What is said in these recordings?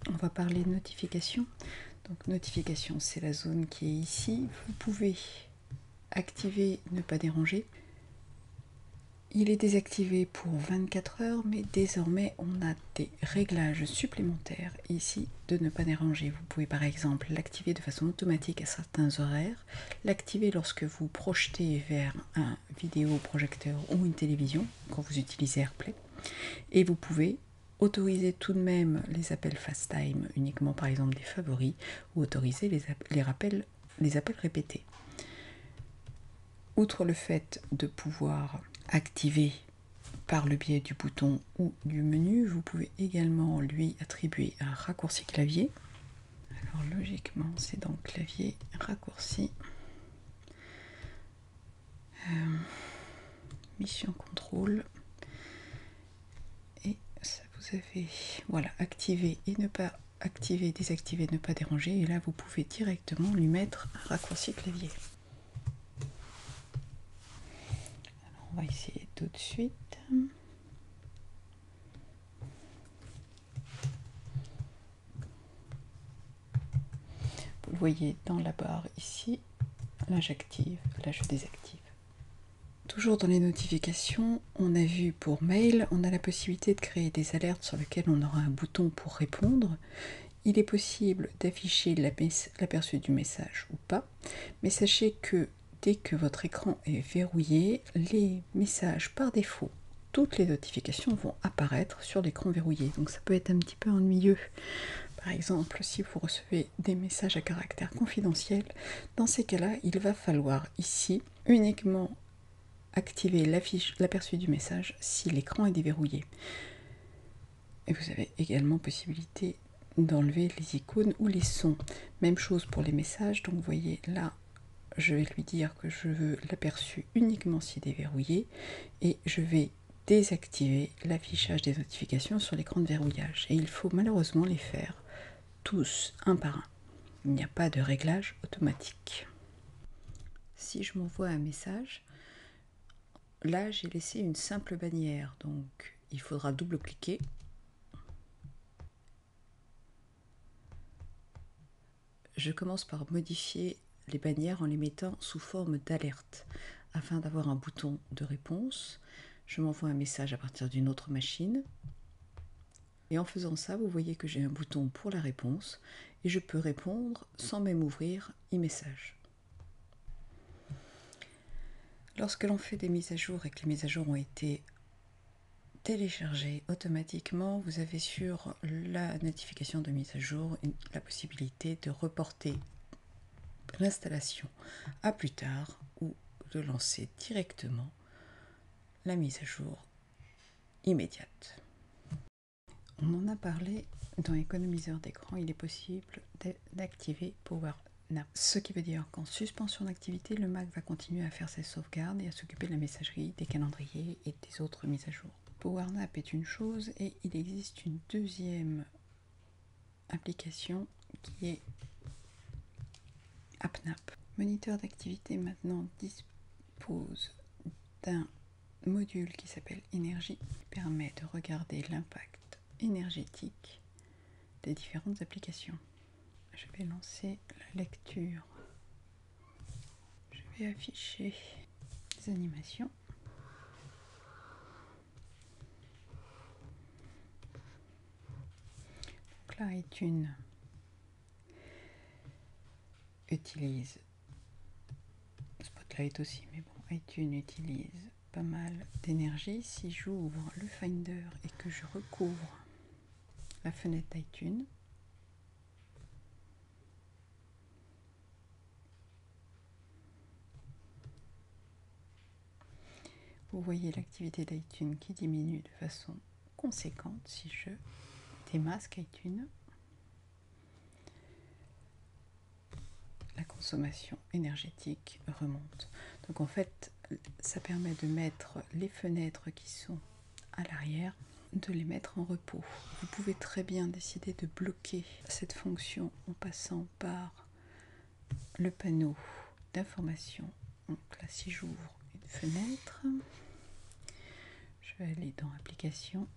on va parler de notification. Donc notification, c'est la zone qui est ici. Vous pouvez activer ne pas déranger. Il est désactivé pour 24 heures, mais désormais on a des réglages supplémentaires ici de ne pas déranger. Vous pouvez par exemple l'activer de façon automatique à certains horaires, l'activer lorsque vous projetez vers un vidéoprojecteur ou une télévision, quand vous utilisez AirPlay, et vous pouvez autoriser tout de même les appels FaceTime uniquement par exemple des favoris, ou autoriser les appels répétés. Outre le fait de pouvoir activer par le biais du bouton ou du menu, vous pouvez également lui attribuer un raccourci clavier. Alors logiquement, c'est dans clavier raccourci. Mission contrôle. Et ça vous avez, voilà, activer et ne pas activer, désactiver, ne pas déranger. Et là, vous pouvez directement lui mettre un raccourci clavier. Alors, on va essayer tout de suite. Vous le voyez dans la barre ici, là j'active, là je désactive. Toujours dans les notifications, on a vu pour mail, on a la possibilité de créer des alertes sur lesquelles on aura un bouton pour répondre. Il est possible d'afficher l'aperçu du message ou pas, mais sachez que dès que votre écran est verrouillé, les messages par défaut, toutes les notifications vont apparaître sur l'écran verrouillé. Donc ça peut être un petit peu ennuyeux. Par exemple, si vous recevez des messages à caractère confidentiel, dans ces cas-là, il va falloir ici uniquement activer l'aperçu du message si l'écran est déverrouillé. Et vous avez également possibilité d'enlever les icônes ou les sons. Même chose pour les messages, donc vous voyez là, je vais lui dire que je veux l'aperçu uniquement si déverrouillé et je vais désactiver l'affichage des notifications sur l'écran de verrouillage. Et il faut malheureusement les faire tous un par un. Il n'y a pas de réglage automatique. Si je m'envoie un message, là j'ai laissé une simple bannière, donc il faudra double-cliquer. Je commence par modifier les bannières en les mettant sous forme d'alerte. Afin d'avoir un bouton de réponse, je m'envoie un message à partir d'une autre machine. Et en faisant ça, vous voyez que j'ai un bouton pour la réponse et je peux répondre sans même ouvrir e-message. Lorsque l'on fait des mises à jour et que les mises à jour ont été téléchargées automatiquement, vous avez sur la notification de mise à jour la possibilité de reporter l'installation à plus tard ou de lancer directement la mise à jour immédiate. On en a parlé dans l'économiseur d'écran, il est possible d'activer Power Nap. Ce qui veut dire qu'en suspension d'activité, le Mac va continuer à faire ses sauvegardes et à s'occuper de la messagerie, des calendriers et des autres mises à jour. Power Nap est une chose et il existe une deuxième application qui est AppNap. Moniteur d'activité maintenant dispose d'un module qui s'appelle énergie, qui permet de regarder l'impact énergétique des différentes applications. Je vais lancer la lecture. Je vais afficher les animations. Donc là, iTunes utilise Spotlight aussi, mais bon, iTunes utilise pas mal d'énergie. Si j'ouvre le Finder et que je recouvre la fenêtre iTunes, vous voyez l'activité d'iTunes qui diminue de façon conséquente si je démasque iTunes. La consommation énergétique remonte. Donc en fait, ça permet de mettre les fenêtres qui sont à l'arrière, de les mettre en repos. Vous pouvez très bien décider de bloquer cette fonction en passant par le panneau d'information. Donc là, si j'ouvre une fenêtre, je vais aller dans Applications.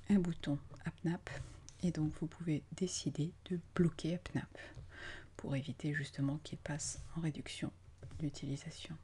un bouton AppNap et donc vous pouvez décider de bloquer AppNap pour éviter justement qu'il passe en réduction d'utilisation.